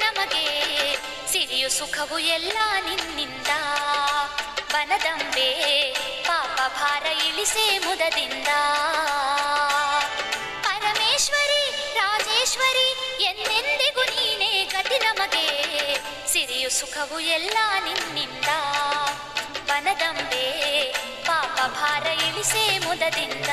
ನಮಗೆ ಸಿರಿಯು ಸುಖವು ಎಲ್ಲ ನಿನ್ನಿಂದ ಬನದಂಬೆ ಪಾಪ ಭಾರ ಇಳಿಸೆ ಮುದದಿಂದ ಪರಮೇಶ್ವರಿ ರಾಜೇಶ್ವರಿ ಎಂದೆಂದಿಗೂ ನೀನೇ ಗತಿ ನಮಗೆ ಸಿರಿಯು ಸುಖವು ಎಲ್ಲ ನಿನ್ನಿಂದ ಬನದಂಬೆ ಪಾಪ ಭಾರ ಇಳಿಸೆ ಮುದದಿಂದ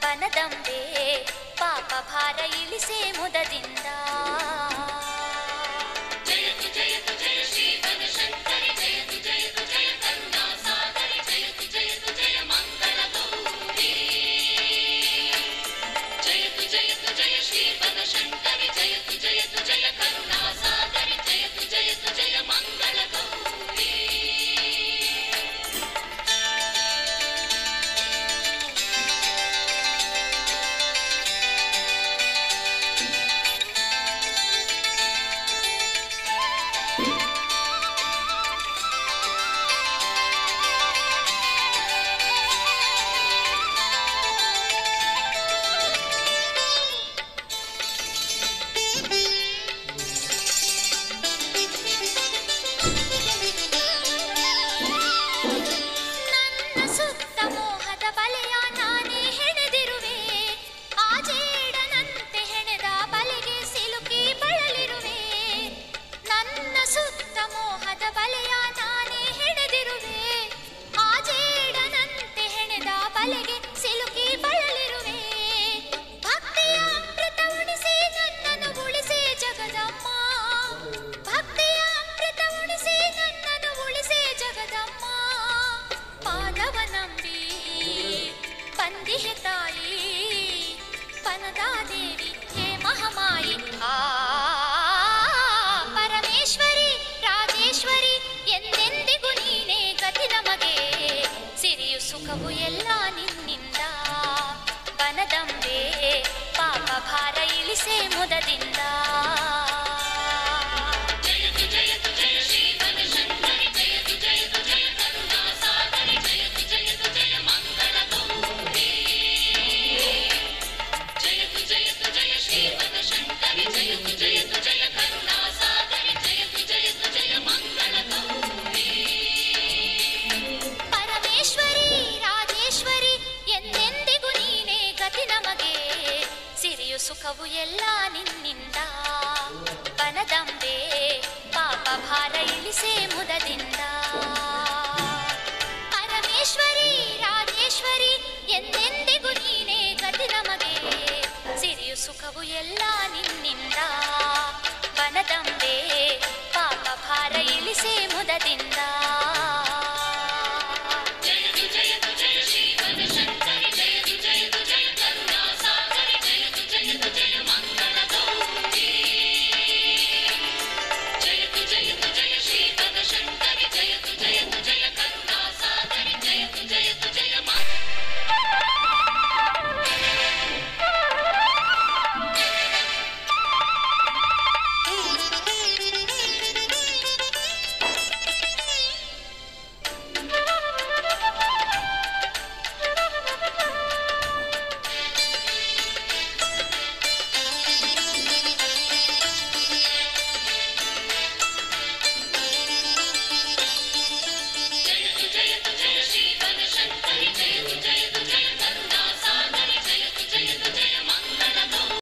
ಬನದಂಬೆ ಪಾಪ ಭಾರ ಇಳಿಸೆ ಮುದದಿಂದ ಜಯತು ಜಯತು ಜಯ ಶ್ರೀ ಬನಶಂಕರಿ ಜಯತು ಜಯತು ಜಯ ಕರುಣಾಸಾಗರಿ ಜಯತು ಜಯತು ಜಯ ಮಂಗಳ ಗೌರಿ ಜಯತು ಜಯತು ಜಯ ಶ್ರೀ ಬನಶಂಕರಿ ಜಯತು ಜಯತು ಜಯ ಕರುಣಾಸಾಗರಿ ಜಯತು ಜಯತು ಜಯ ಮಂಗಳ ಗೌರಿ ಪರಮೇಶ್ವರಿ ರಾಜೇಶ್ವರಿ ಎಂದೆಂದಿಗೂ ನೀನೇ ಗತಿ ನಮಗೆ ಸಿರಿಯು ಸುಖವು ಎಲ್ಲ ನಿನ್ನಿಂದ ಬನದಂಬೆ ಪಾಪ ಭಾರ ಇಳಿಸೆ ಮುದದಿಂದ ಜಯತು ಜಯತು ಜಯ ಶ್ರೀ ಬನಶಂಕರಿ ಜಯತು ಜಯತು ಜಯ ಕರುಣಾಸಾಗರಿ ಜಯತು ಜಯತು ಜಯ ಮಂಗಳ ಗೌರಿ ಜಯತು ಜಯತು ಜಯ ಶ್ರೀ ಬನಶಂಕರಿ ಜಯತು ಜಯತು ಜಯ ಕರುಣಾಸಾಗರಿ ಜಯತು ಜಯತು ಜಯ ಮಂಗಳ ಗೌರಿ ಪರಮೇಶ್ವರಿ ರಾಜೇಶ್ವರಿ ಎಂದೆಂದಿಗೂ ನೀನೇ ಗತಿ ನಮಗೆ ಸಿರಿಯು ಸುಖವು ಎಲ್ಲ ನಿನ್ನಿಂದ ಬನದಂಬೆ ಪಾಪ ಭಾರ ಇಳಿಸೆ ಮುದದಿಂದ ಪರಮೇಶ್ವರಿ ರಾಜೇಶ್ವರಿ ಎಂದೆಂದಿಗೂ ನೀನೇ ಗತಿ ನಮಗೆ ಸಿರಿಯು ಸುಖವು ಎಲ್ಲ ನಿನ್ನಿಂದ ಬನದಂಬೆ ಪಾಪ ಭಾರ ಇಳಿಸೆ ಮುದದಿಂದ